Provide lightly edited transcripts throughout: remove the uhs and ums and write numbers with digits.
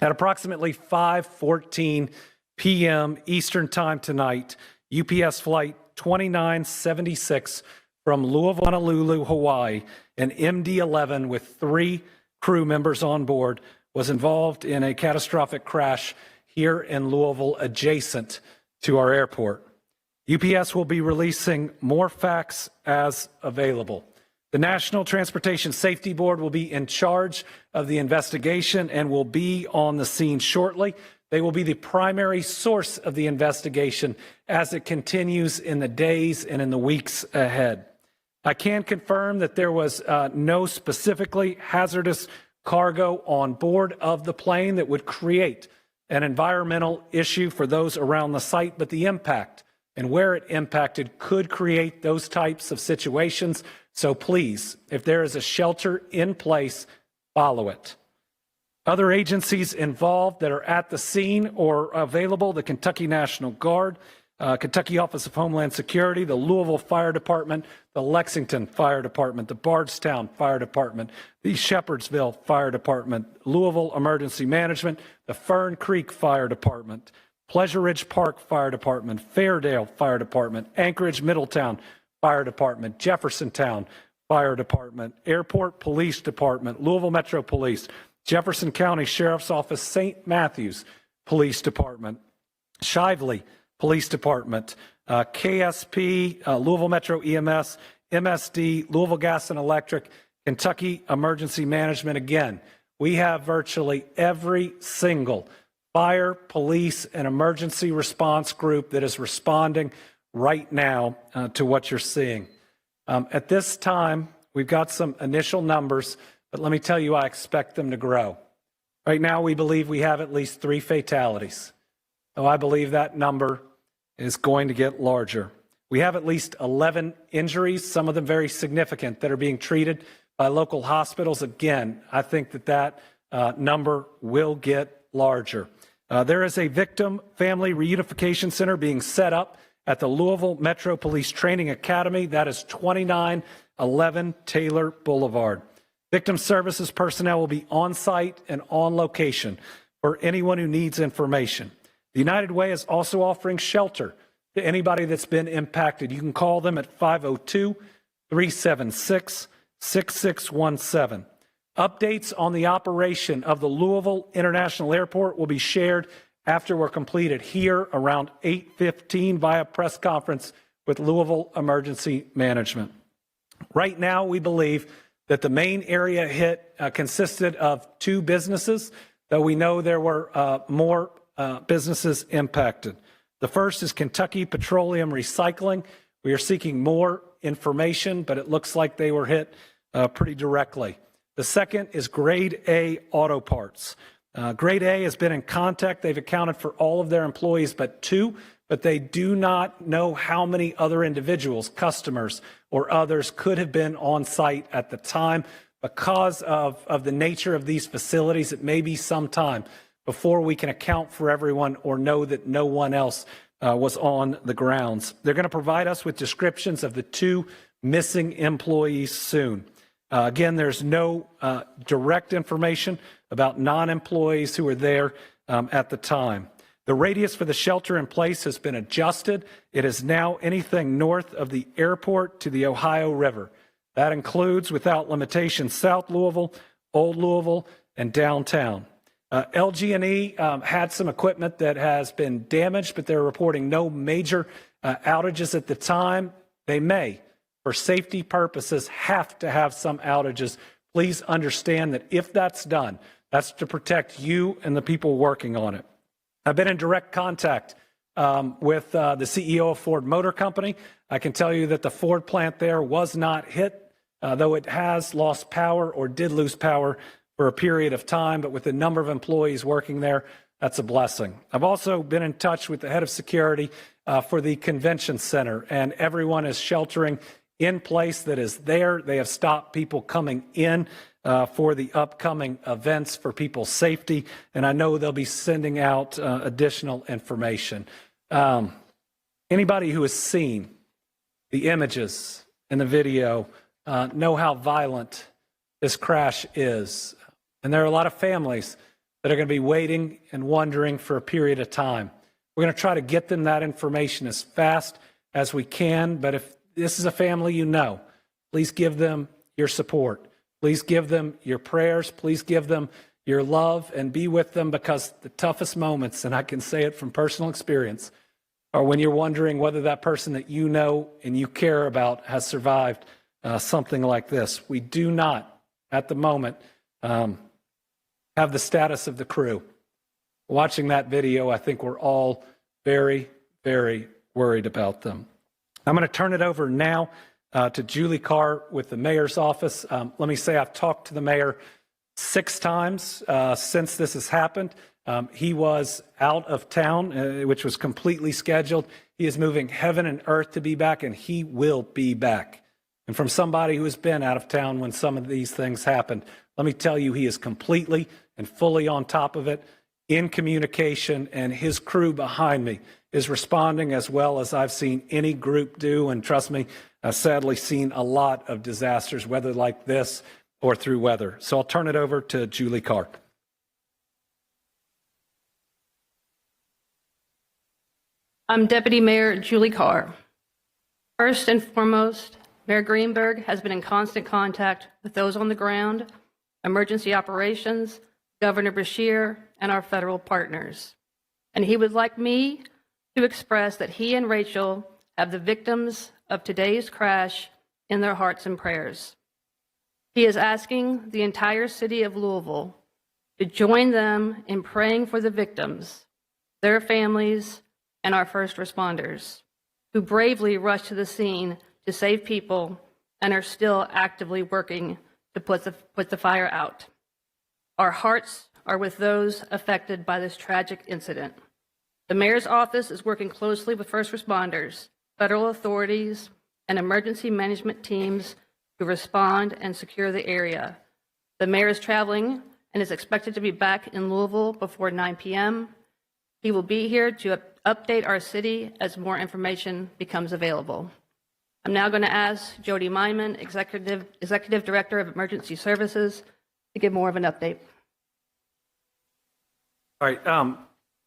At approximately 5:14 p.m. Eastern Time tonight, UPS Flight 2976 from Louisville, Honolulu, Hawaii, an MD-11 with 3 crew members on board was involved in a catastrophic crash here in Louisville adjacent to our airport. UPS will be releasing more facts as available. The National Transportation Safety Board will be in charge of the investigation and will be on the scene shortly. They will be the primary source of the investigation as it continues in the days and in the weeks ahead. I can confirm that there was no specifically hazardous cargo on board of the plane that would create an environmental issue for those around the site, but the impact and where it impacted could create those types of situations. So please, if there is a shelter in place, follow it. Other agencies involved that are at the scene or available: the Kentucky National Guard, Kentucky Office of Homeland Security, the Louisville Fire Department, the Lexington Fire Department, the Bardstown Fire Department, the Shepherdsville Fire Department, Louisville Emergency Management, the Fern Creek Fire Department, Pleasure Ridge Park Fire Department, Fairdale Fire Department, Anchorage Middletown Fire Department, Jeffersontown Fire Department, Airport Police Department, Louisville Metro Police, Jefferson County Sheriff's Office, St. Matthews Police Department, Shively Police Department, KSP, Louisville Metro EMS, MSD, Louisville Gas and Electric, Kentucky Emergency Management. Again, we have virtually every single fire, police, and emergency response group that is responding right now to what you're seeing. At this time, we've got some initial numbers, but let me tell you, I expect them to grow. Right now, we believe we have at least 3 fatalities. So I believe that number is going to get larger. We have at least 11 injuries, some of them very significant, that are being treated by local hospitals. Again, I think that number will get larger. There is a victim family reunification center being set up at the Louisville Metro Police Training Academy. That is 2911 Taylor Boulevard. Victim services personnel will be on site and on location for anyone who needs information. The United Way is also offering shelter to anybody that's been impacted. You can call them at 502-376-6617. Updates on the operation of the Louisville International Airport will be shared after we're completed here around 8:15 via press conference with Louisville Emergency Management. Right now, we believe that the main area hit consisted of 2 businesses, though we know there were more businesses impacted. The first is Kentucky Petroleum Recycling. We are seeking more information, but it looks like they were hit pretty directly. The second is Grade A Auto Parts. Grade A has been in contact. They've accounted for all of their employees but 2, but they do not know how many other individuals, customers, or others could have been on site at the time. Because of the nature of these facilities, it may be some time before we can account for everyone or know that no one else was on the grounds. They're going to provide us with descriptions of the 2 missing employees soon. Again, there's no direct information about non-employees who were there at the time. The radius for the shelter in place has been adjusted. It is now anything north of the airport to the Ohio River. That includes, without limitation, South Louisville, Old Louisville, and downtown. LG&E had some equipment that has been damaged, but they're reporting no major outages at the time. They may, for safety purposes, have to have some outages. Please understand that if that's done, that's to protect you and the people working on it. I've been in direct contact with the CEO of Ford Motor Company. I can tell you that the Ford plant there was not hit, though it has lost power or did lose power for a period of time, but with the number of employees working there, that's a blessing. I've also been in touch with the head of security for the convention center, and everyone is sheltering in place that is there. They have stopped people coming in for the upcoming events for people's safety, and I know they'll be sending out additional information. Anybody who has seen the images and the video know how violent this crash is. And there are a lot of families that are going to be waiting and wondering for a period of time. We're going to try to get them that information as fast as we can, but if this is a family you know, please give them your support. Please give them your prayers. Please give them your love and be with them, because the toughest moments, and I can say it from personal experience, are when you're wondering whether that person that you know and you care about has survived something like this. We do not, at the moment, have the status of the crew. Watching that video, I think we're all very, very worried about them. I'm going to turn it over now to Julie Carr with the mayor's office. Let me say I've talked to the mayor 6 times since this has happened. He was out of town, which was completely scheduled. He is moving heaven and earth to be back, and he will be back. And from somebody who has been out of town when some of these things happened, let me tell you, he is completely and fully on top of it, in communication, and his crew behind me is responding as well as I've seen any group do. And trust me, I've sadly seen a lot of disasters, whether like this or through weather. So I'll turn it over to Julie Carr. I'm Deputy Mayor Julie Carr. First and foremost, Mayor Greenberg has been in constant contact with those on the ground, emergency operations, Governor Beshear, and our federal partners. And he would like me to express that he and Rachel have the victims of today's crash in their hearts and prayers. He is asking the entire city of Louisville to join them in praying for the victims, their families, and our first responders, who bravely rushed to the scene to save people and are still actively working to put the fire out. Our hearts are with those affected by this tragic incident. The mayor's office is working closely with first responders, federal authorities, and emergency management teams to respond and secure the area. The mayor is traveling and is expected to be back in Louisville before 9 p.m. He will be here to update our city as more information becomes available. I'm now going to ask Jody Meinman, Executive Director of Emergency Services, to give more of an update. All right,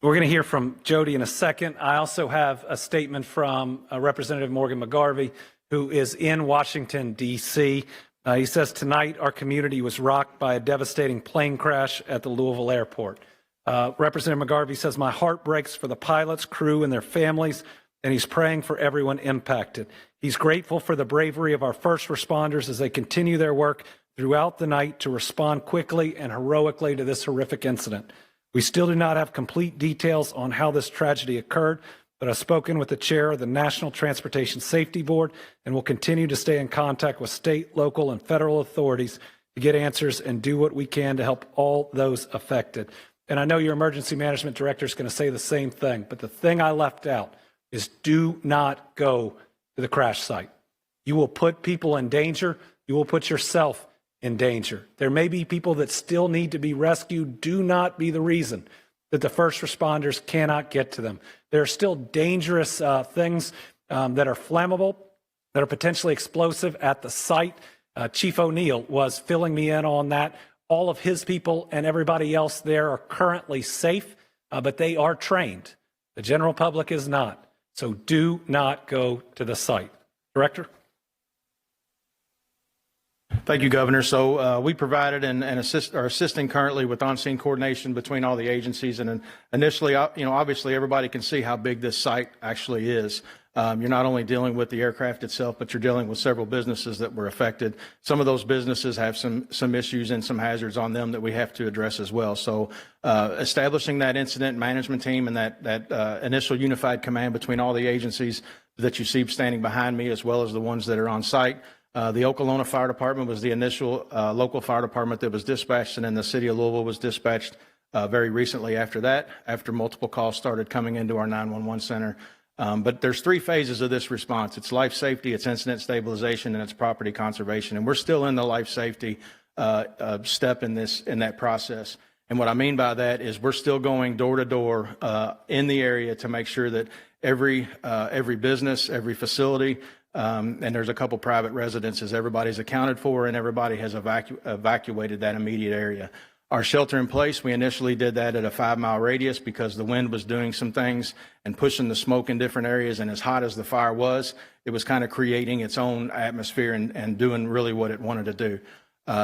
we're going to hear from Jody in a second. I also have a statement from Representative Morgan McGarvey, who is in Washington, D.C. He says, tonight our community was rocked by a devastating plane crash at the Louisville airport. Representative McGarvey says, my heart breaks for the pilots, crew, and their families, and he's praying for everyone impacted. He's grateful for the bravery of our first responders as they continue their work throughout the night to respond quickly and heroically to this horrific incident. We still do not have complete details on how this tragedy occurred, but I've spoken with the chair of the National Transportation Safety Board and will continue to stay in contact with state, local, and federal authorities to get answers and do what we can to help all those affected. And I know your emergency management director is going to say the same thing, but the thing I left out is do not go to the crash site. You will put people in danger. You will put yourself in danger. There may be people that still need to be rescued. Do not be the reason that the first responders cannot get to them. There are still dangerous things that are flammable, that are potentially explosive at the site. Chief O'Neill was filling me in on that. All of his people and everybody else there are currently safe, but they are trained. The general public is not. So do not go to the site. Director? Thank you, Governor. So we provided and are assisting currently with on-scene coordination between all the agencies. And initially, obviously everybody can see how big this site actually is. You're not only dealing with the aircraft itself, but you're dealing with several businesses that were affected. Some of those businesses have some issues and some hazards on them that we have to address as well. So establishing that incident management team and that initial unified command between all the agencies that you see standing behind me, as well as the ones that are on site. The Okolona Fire Department was the initial local fire department that was dispatched, and then the city of Louisville was dispatched very recently after that, after multiple calls started coming into our 911 center. But there's 3 phases of this response. It's life safety, it's incident stabilization, and it's property conservation. And we're still in the life safety step in that process. And what I mean by that is we're still going door to door in the area to make sure that every business, every facility, and there's a couple private residences, everybody's accounted for and everybody has evacuated that immediate area. Our shelter in place, we initially did that at a 5-mile radius because the wind was doing some things and pushing the smoke in different areas. And as hot as the fire was, it was kind of creating its own atmosphere and doing really what it wanted to do.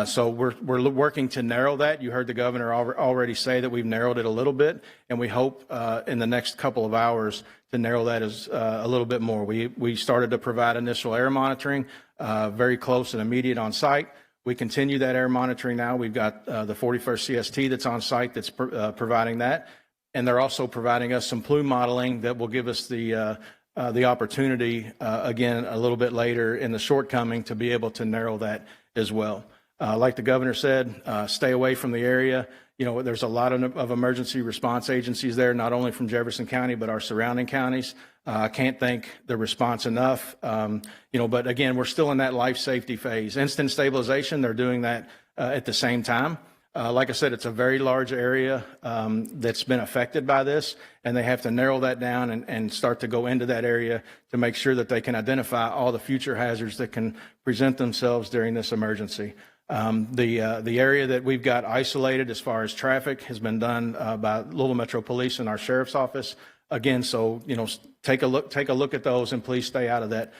So we're working to narrow that. You heard the governor already say that we've narrowed it a little bit, and we hope in the next couple of hours to narrow that as a little bit more. We started to provide initial air monitoring, very close and immediate on site. We continue that air monitoring now. We've got the 41st CST that's on site that's providing that. And they're also providing us some plume modeling that will give us the opportunity, again, a little bit later in the shortcoming to be able to narrow that as well. Like the governor said, stay away from the area. You know, there's a lot of emergency response agencies there, not only from Jefferson County, but our surrounding counties. I can't thank the response enough. You know, but again, we're still in that life safety phase. Instant stabilization, they're doing that at the same time. Like I said, it's a very large area that's been affected by this, and they have to narrow that down and start to go into that area to make sure that they can identify all the future hazards that can present themselves during this emergency. The area that we've got isolated as far as traffic has been done by Louisville Metro Police and our sheriff's office. Again, so you know, take a look at those, and please stay out of that.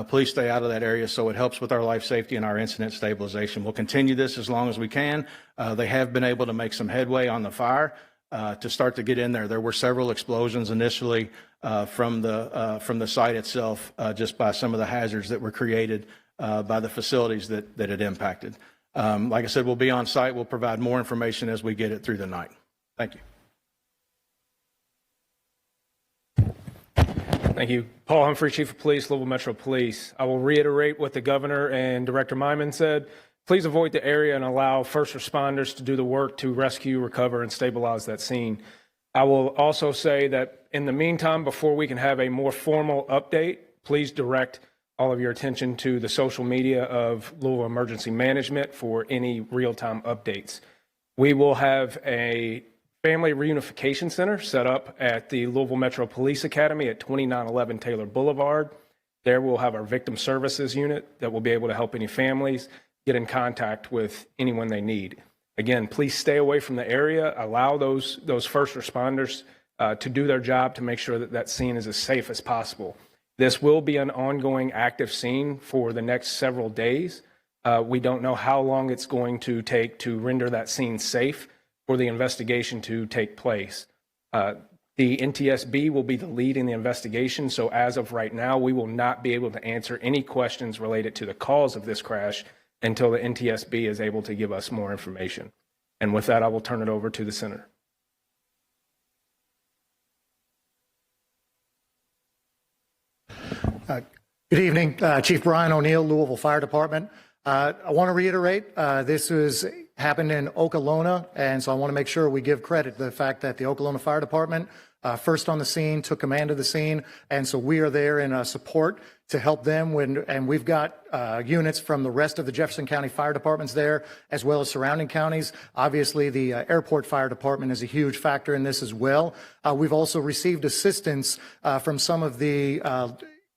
Please stay out of that area so it helps with our life safety and our incident stabilization. We'll continue this as long as we can. They have been able to make some headway on the fire to start to get in there. There were several explosions initially from the site itself, just by some of the hazards that were created by the facilities that it impacted. Like I said, we'll be on site. We'll provide more information as we get it through the night. Thank you. Thank you. Paul Humphrey, Chief of Police, Louisville Metro Police. I will reiterate what the governor and Director Myman said. Please avoid the area and allow first responders to do the work to rescue, recover, and stabilize that scene. I will also say that in the meantime, before we can have a more formal update, please direct all of your attention to the social media of Louisville Emergency Management for any real-time updates. We will have a Family Reunification Center set up at the Louisville Metro Police Academy at 2911 Taylor Boulevard. There we'll have our victim services unit that will be able to help any families get in contact with anyone they need. Again, please stay away from the area. Allow those first responders to do their job to make sure that that scene is as safe as possible. This will be an ongoing active scene for the next several days. We don't know how long it's going to take to render that scene safe for the investigation to take place. The NTSB will be the lead in the investigation, so as of right now, we will not be able to answer any questions related to the cause of this crash until the NTSB is able to give us more information. And with that, I will turn it over to the Senator. Good evening, Chief Brian O'Neill, Louisville Fire Department. I want to reiterate, this happened in Okolona, and so I want to make sure we give credit to the fact that the Okolona Fire Department first on the scene, took command of the scene, and so we are there in support to help them and we've got units from the rest of the Jefferson County Fire Departments there, as well as surrounding counties. Obviously, the Airport Fire Department is a huge factor in this as well. We've also received assistance from some of the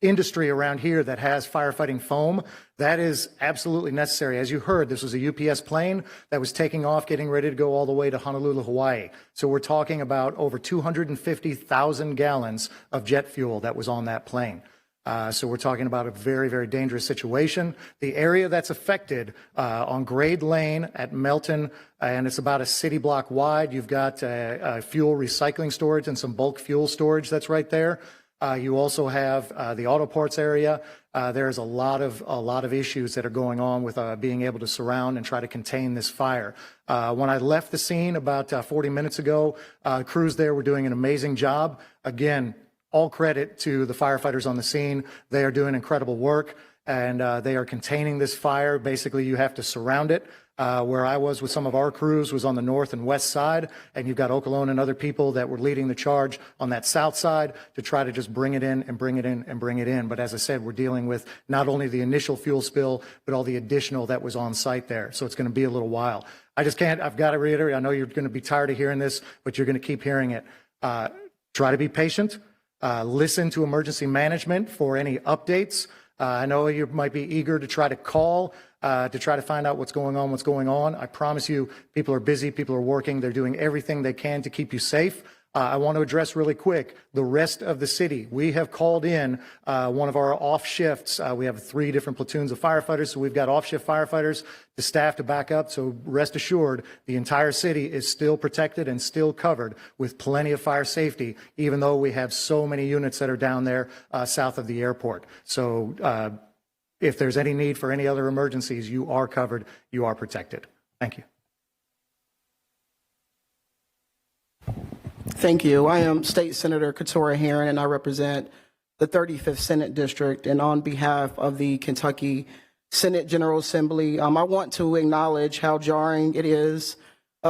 industry around here that has firefighting foam. That is absolutely necessary. As you heard, this was a UPS plane that was taking off, getting ready to go all the way to Honolulu, Hawaii. So we're talking about over 250,000 gallons of jet fuel that was on that plane. So we're talking about a very, very dangerous situation. The area that's affected on Grade Lane at Melton, and it's about a city block wide. You've got fuel recycling storage and some bulk fuel storage that's right there. You also have the auto parts area. There's a lot of issues that are going on with being able to surround and try to contain this fire. When I left the scene about 40 minutes ago, crews there were doing an amazing job. Again, all credit to the firefighters on the scene. They are doing incredible work, and they are containing this fire. Basically, you have to surround it. Where I was with some of our crews was on the north and west side, and you've got Okolona and other people that were leading the charge on that south side to try to just bring it in and bring it in and bring it in. But as I said, we're dealing with not only the initial fuel spill, but all the additional that was on site there. So it's going to be a little while. I've got to reiterate, I know you're going to be tired of hearing this, but you're going to keep hearing it. Try to be patient. Listen to emergency management for any updates. I know you might be eager to try to call, to try to find out what's going on. I promise you, people are busy, people are working, they're doing everything they can to keep you safe. I want to address really quick the rest of the city. We have called in one of our off shifts. We have 3 different platoons of firefighters, so we've got off shift firefighters to staff to back up. So rest assured, the entire city is still protected and still covered with plenty of fire safety, even though we have so many units that are down there south of the airport. So if there's any need for any other emergencies, you are covered, you are protected. Thank you. Thank you. I am State Senator Keturah Herron, and I represent the 35th Senate District. And on behalf of the Kentucky Senate General Assembly, I want to acknowledge how jarring it is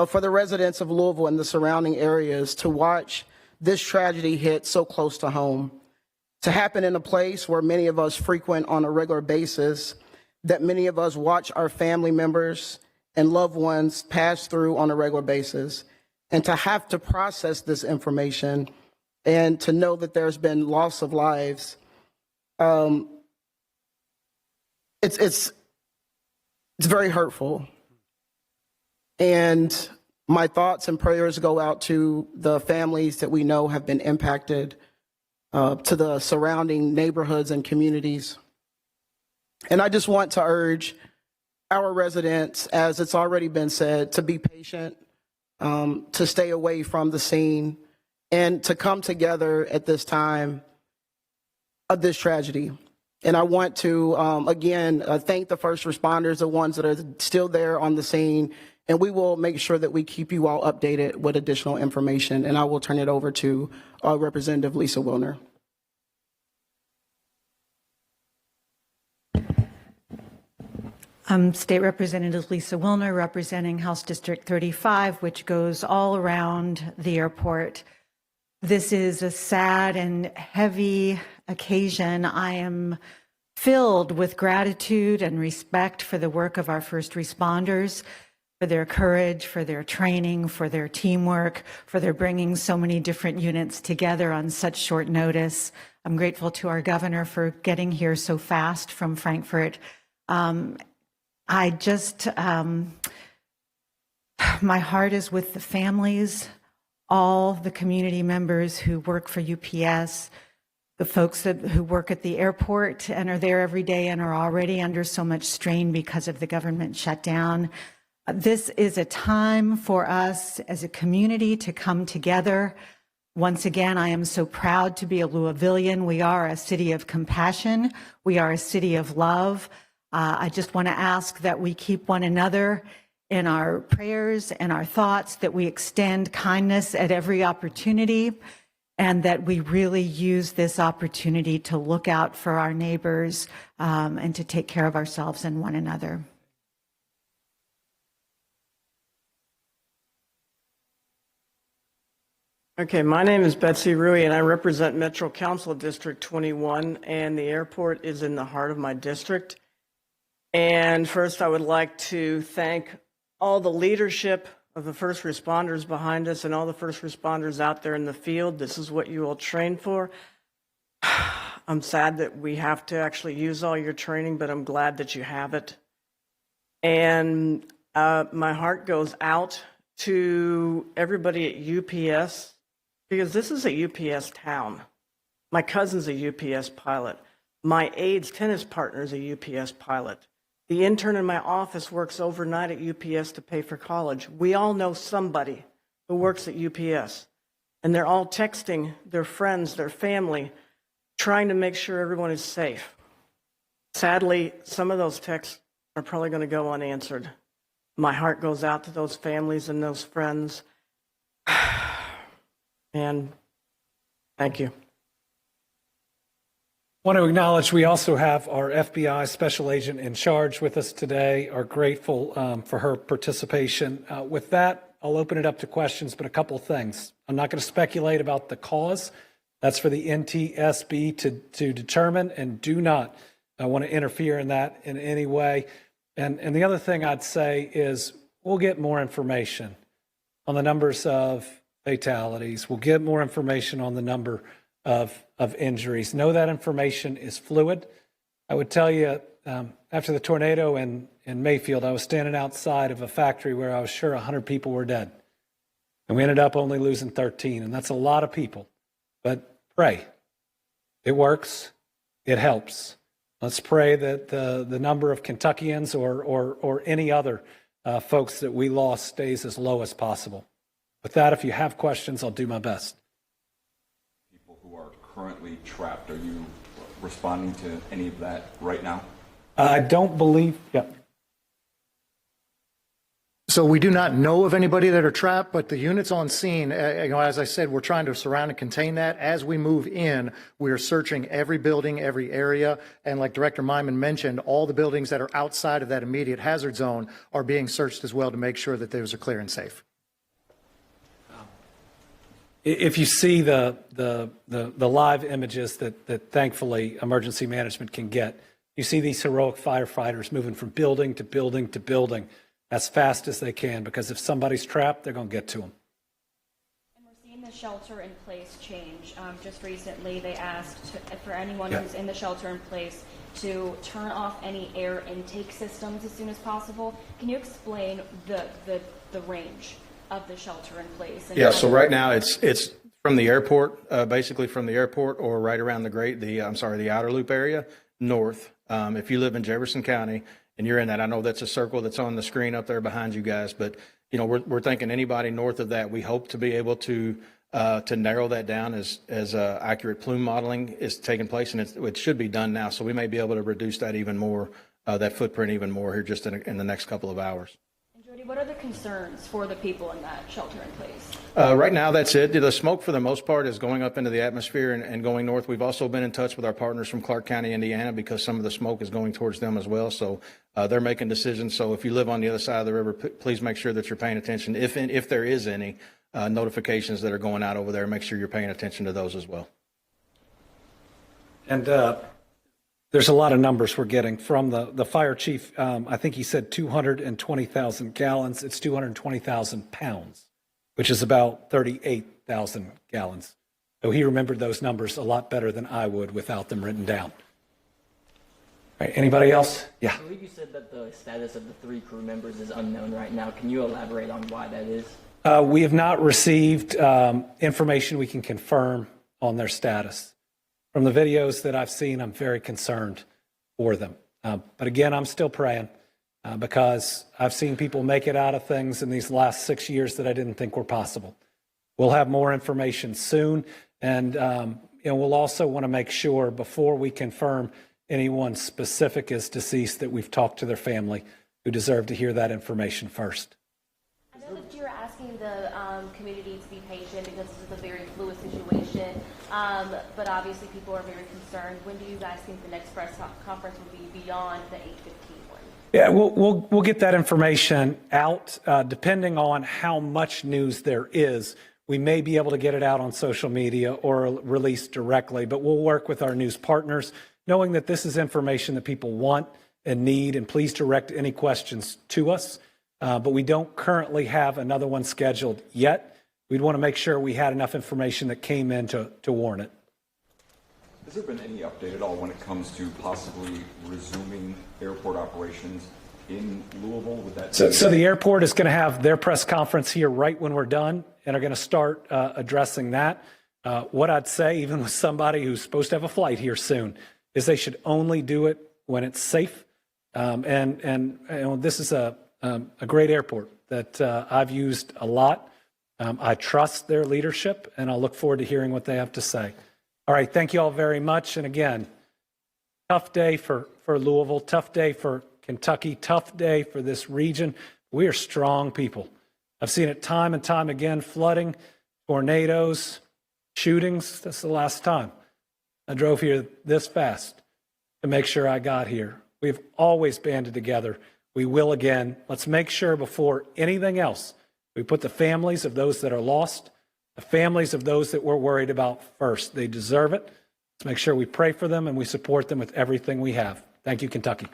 for the residents of Louisville and the surrounding areas to watch this tragedy hit so close to home, to happen in a place where many of us frequent on a regular basis, that many of us watch our family members and loved ones pass through on a regular basis. And to have to process this information and to know that there's been loss of lives, it's very hurtful. And my thoughts and prayers go out to the families that we know have been impacted, to the surrounding neighborhoods and communities. And I just want to urge our residents, as it's already been said, to be patient, to stay away from the scene, and to come together at this time of this tragedy. And I want to, again, thank the first responders, the ones that are still there on the scene, and we will make sure that we keep you all updated with additional information. And I will turn it over to Representative Lisa Wilner. State Representative Lisa Wilner, representing House District 35, which goes all around the airport. This is a sad and heavy occasion. I am filled with gratitude and respect for the work of our first responders, for their courage, for their training, for their teamwork, for their bringing so many different units together on such short notice. I'm grateful to our governor for getting here so fast from Frankfurt. I just, my heart is with the families, all the community members who work for UPS, the folks who work at the airport and are there every day and are already under so much strain because of the government shutdown. This is a time for us as a community to come together. Once again, I am so proud to be a Louisvillian. We are a city of compassion. We are a city of love. I just want to ask that we keep one another in our prayers and our thoughts, that we extend kindness at every opportunity, and that we really use this opportunity to look out for our neighbors and to take care of ourselves and one another. Okay, my name is Betsy Rui, and I represent Metro Council District 21, and the airport is in the heart of my district. And first, I would like to thank all the leadership of the first responders behind us and all the first responders out there in the field. This is what you all train for. I'm sad that we have to actually use all your training, but I'm glad that you have it. And my heart goes out to everybody at UPS, because this is a UPS town. My cousin's a UPS pilot. My aide's tennis partner is a UPS pilot. The intern in my office works overnight at UPS to pay for college. We all know somebody who works at UPS, and they're all texting their friends, their family, trying to make sure everyone is safe. Sadly, some of those texts are probably going to go unanswered. My heart goes out to those families and those friends. And thank you. Want to acknowledge we also have our FBI special agent in charge with us today. Are grateful for her participation. With that, I'll open it up to questions, but a couple of things. I'm not going to speculate about the cause. That's for the NTSB to determine, and do not want to interfere in that in any way. And the other thing I'd say is we'll get more information on the numbers of fatalities. We'll get more information on the number of injuries. Know that information is fluid. I would tell you, after the tornado in Mayfield, I was standing outside of a factory where I was sure 100 people were dead. And we ended up only losing 13, and that's a lot of people. But pray. It works. It helps. Let's pray that the number of Kentuckians or any other folks that we lost stays as low as possible. With that, if you have questions, I'll do my best. People who are currently trapped, are you responding to any of that right now? I don't believe, yeah. So we do not know of anybody that are trapped, but the units on scene, as I said, we're trying to surround and contain that. As we move in, we are searching every building, every area. And like Director Myman mentioned, all the buildings that are outside of that immediate hazard zone are being searched as well to make sure that those are clear and safe. If you see the live images that thankfully emergency management can get, you see these heroic firefighters moving from building to building to building as fast as they can, because if somebody's trapped, they're going to get to them. And we're seeing the shelter in place change. Just recently, they asked for anyone who's in the shelter in place to turn off any air intake systems as soon as possible. Can you explain the range of the shelter in place? And Yeah, so right now it's from the airport, basically from the airport or right around the outer loop area north. If you live in Jefferson County and you're in that, I know that's a circle that's on the screen up there behind you guys, but you know, we're thinking anybody north of that, we hope to be able to narrow that down as accurate plume modeling is taking place, and it should be done now. So we may be able to reduce that even more, that footprint even more here just in the next couple of hours. Jody, what are the concerns for the people in that shelter in place? Right now, that's it. The smoke, for the most part, is going up into the atmosphere and going north. We've also been in touch with our partners from Clark County, Indiana, because some of the smoke is going towards them as well. So they're making decisions. So if you live on the other side of the river, please make sure that you're paying attention. If there is any notifications that are going out over there, make sure you're paying attention to those as well. And there's a lot of numbers we're getting from the fire chief. I think he said 220,000 gallons. It's 220,000 pounds, which is about 38,000 gallons. So he remembered those numbers a lot better than I would without them written down. All right, anybody else? Yeah. I believe you said that the status of the 3 crew members is unknown right now. Can you elaborate on why that is? We have not received information we can confirm on their status. From the videos that I've seen, I'm very concerned for them. But again, I'm still praying because I've seen people make it out of things in these last 6 years that I didn't think were possible. We'll have more information soon. And we'll also want to make sure before we confirm anyone specific is deceased that we've talked to their family, who deserve to hear that information first. I know that you're asking the community to be patient because this is a very fluid situation, but obviously people are very concerned. When do you guys think the next press conference will be beyond the 8:15 one? Yeah, we'll get that information out depending on how much news there is. We may be able to get it out on social media or release directly, but we'll work with our news partners, knowing that this is information that people want and need, and please direct any questions to us. But we don't currently have another one scheduled yet. We'd want to make sure we had enough information that came in to warn it. Has there been any update at all when it comes to possibly resuming airport operations in Louisville? Would that so the airport is going to have their press conference here right when we're done, and are going to start addressing that. What I'd say, even with somebody who's supposed to have a flight here soon, is they should only do it when it's safe. And this is a great airport that I've used a lot. I trust their leadership, and I'll look forward to hearing what they have to say. All right, thank you all very much. And again, tough day for Louisville, tough day for Kentucky, tough day for this region. We are strong people. I've seen it time and time again, flooding, tornadoes, shootings. That's the last time I drove here this fast to make sure I got here. We've always banded together. We will again. Let's make sure before anything else, we put the families of those that are lost, the families of those that we're worried about first. They deserve it. Let's make sure we pray for them and we support them with everything we have. Thank you, Kentucky.